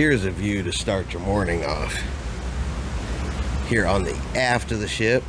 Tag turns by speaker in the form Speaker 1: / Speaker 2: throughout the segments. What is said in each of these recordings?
Speaker 1: here's a view to start your morning off. Here on the aft of the ship.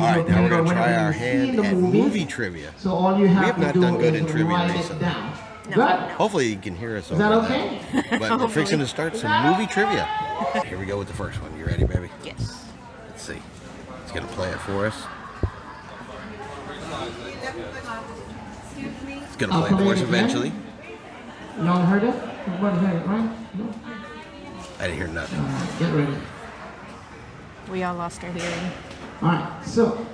Speaker 1: Alright, now we're going to try our hand at movie trivia.
Speaker 2: So all you have
Speaker 1: we have not done good in trivia recently.
Speaker 2: No.
Speaker 1: Hopefully you can hear us over
Speaker 2: Is that okay?
Speaker 1: But we're fixing to start some movie trivia. Here we go with the first one. You ready, baby?
Speaker 3: Yes.
Speaker 1: Let's see. It's going to play it for us. It's going to play it for us eventually.
Speaker 2: Y'all heard it? Everybody heard it, right? No?
Speaker 1: I didn't hear nothing.
Speaker 2: Get ready.
Speaker 3: We all lost our hearing.
Speaker 2: Alright, so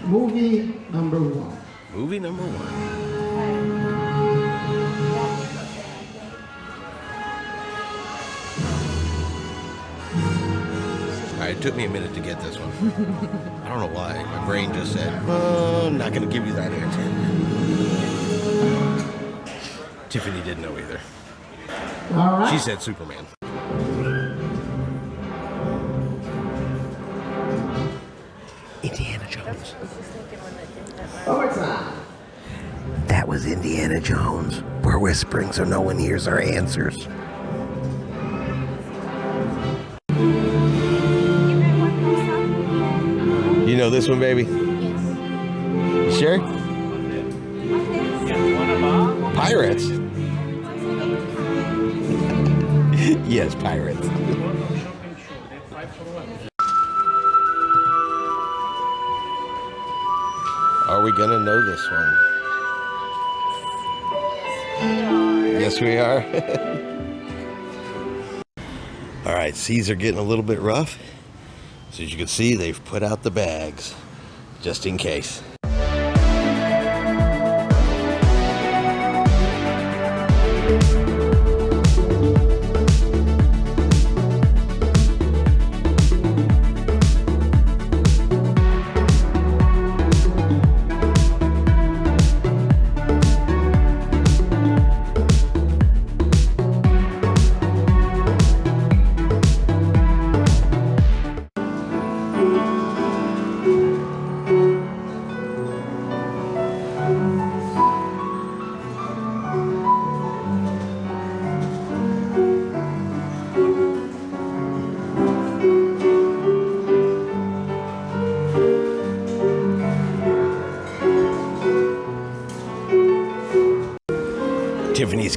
Speaker 2: movie number one.
Speaker 1: Movie number one. Alright, it took me a minute to get this one. I don't know why. My brain just said, oh, I'm not going to give you that answer. Tiffany didn't know either.
Speaker 2: Alright.
Speaker 1: She said Superman. Indiana Jones.
Speaker 2: Overtime.
Speaker 1: That was Indiana Jones. We're whispering so no one hears our answers. You know this one, baby? Yes. You sure? Pirates. Yes, pirates. Are we gonna know this one? Yes, we are. All right, seas are getting a little bit rough. So as you can see, they've put out the bags just in case.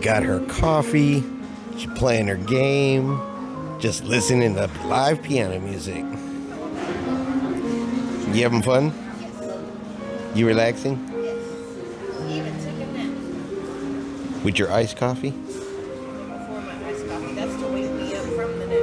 Speaker 1: got her coffee. She's playing her game. Just listening to live piano music. You having fun? You relaxing?
Speaker 3: Even took a nap.
Speaker 1: With your iced coffee?
Speaker 3: Before my iced coffee. That's to wake me up from the nap.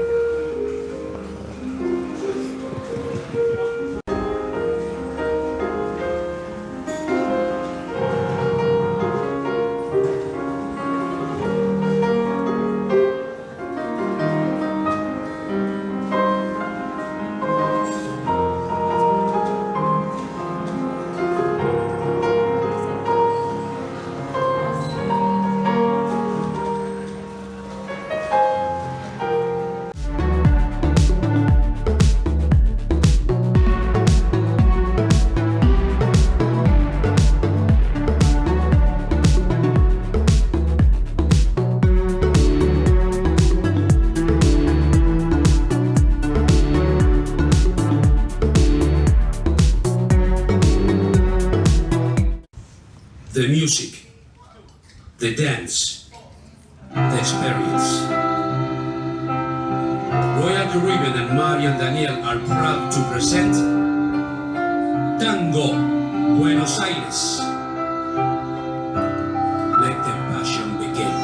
Speaker 4: The music, the dance, the experience. Royal Caribbean and Mario and Daniel are proud to present Tango, Buenos Aires. Let the passion begin.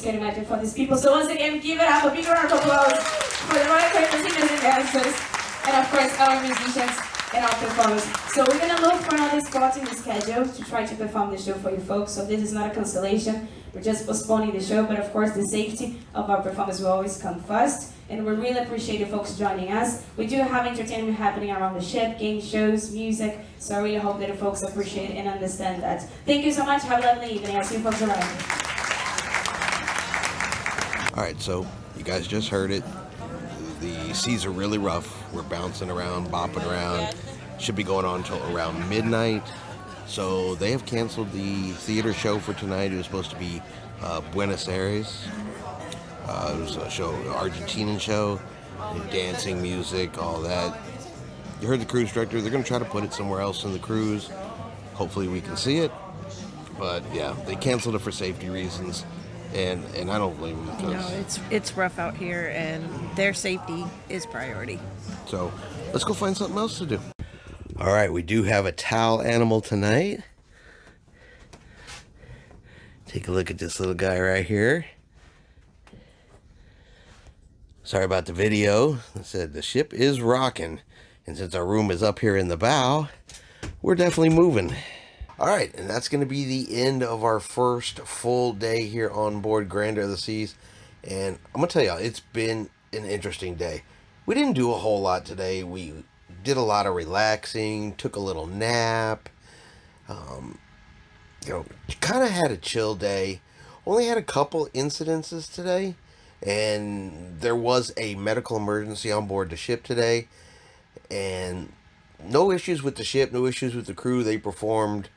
Speaker 5: Can imagine for these people. So once again, give it up a big round of applause for the Royal Caribbean singers and dancers, and of course our musicians and our performers. So we're gonna look for another spot in the schedule to try to perform the show for you folks. So this is not a cancellation. We're just postponing the show, but of course the safety of our performers will always come first. And we really appreciate you folks joining us. We do have entertainment happening around the ship, game shows, music. So I really hope that you folks appreciate and understand that. Thank you so much. Have a lovely evening. I'll see you folks around.
Speaker 1: All right, so you guys just heard it. The seas are really rough. We're bouncing around, bopping around. Should be going on until around midnight. So they have canceled the theater show for tonight. It was supposed to be Buenos Aires. It was a show, an Argentinian show, dancing, music, all that. You heard the cruise director. They're going to try to put it somewhere else in the cruise. Hopefully we can see it. But yeah, they canceled it for safety reasons. And I don't blame them.
Speaker 3: No, it's rough out here, and their safety is priority.
Speaker 1: So let's go find something else to do. All right, we do have a towel animal tonight. Take a look at this little guy right here. Sorry about the video. I said the ship is rocking, and since our room is up here in the bow, we're definitely moving. All right, and that's going to be the end of our first full day here on board Grandeur of the Seas. And I'm going to tell y'all, it's been an interesting day. We didn't do a whole lot today. We did a lot of relaxing, took a little nap. Kind of had a chill day. Only had a couple incidences today. And there was a medical emergency on board the ship today. And no issues with the ship, no issues with the crew. They performed.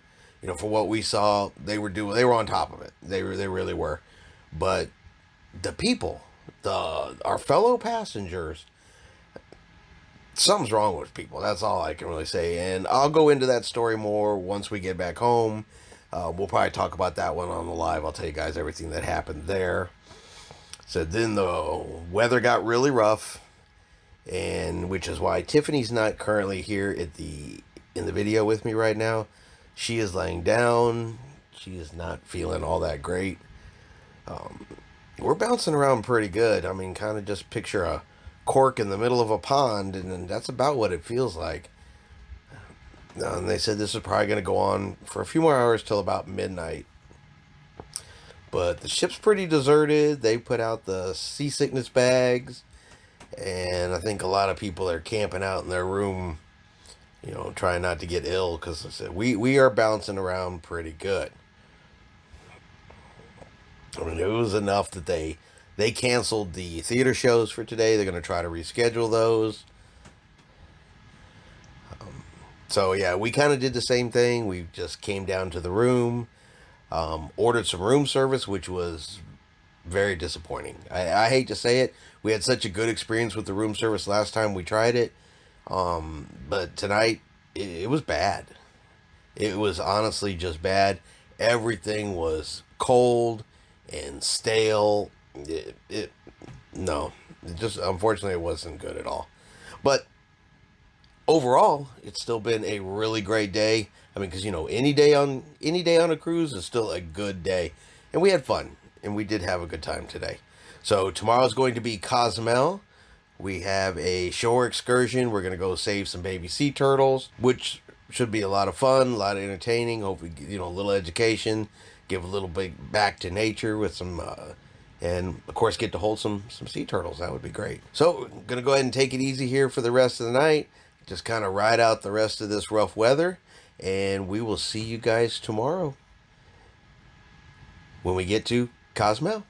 Speaker 1: For what we saw, they were on top of it. They really were. But the people, our fellow passengers, something's wrong with people. That's all I can really say. And I'll go into that story more once we get back home. We'll probably talk about that one on the live. I'll tell you guys everything that happened there. So then the weather got really rough, and which is why Tiffany's not currently here in the video with me right now. She is laying down. She is not feeling all that great. We're bouncing around pretty good. I mean, kind of just picture a cork in the middle of a pond, and that's about what it feels like. And they said this is probably going to go on for a few more hours till about midnight. But the ship's pretty deserted. They put out the seasickness bags, and I think a lot of people are camping out in their room, you know, trying not to get ill, because we are bouncing around pretty good. I mean, it was enough that they canceled the theater shows for today. They're going to try to reschedule those. So yeah, we kind of did the same thing. We just came down to the room, ordered some room service, which was very disappointing. I hate to say it. We had such a good experience with the room service last time we tried it. But tonight, it was bad. It was honestly just bad. Everything was cold and stale. No, it just, unfortunately, it wasn't good at all. But overall, it's still been a really great day. I mean, because, you know, any day on a cruise is still a good day, and we had fun, and we did have a good time today. So tomorrow's going to be Cozumel. We have a shore excursion. We're going to go save some baby sea turtles, which should be a lot of fun, a lot of entertaining. Hopefully, you know, a little education, give a little bit back to nature with some, and of course, get to hold some sea turtles. That would be great. So, I'm going to go ahead and take it easy here for the rest of the night. Just kind of ride out the rest of this rough weather, and we will see you guys tomorrow when we get to Cozumel.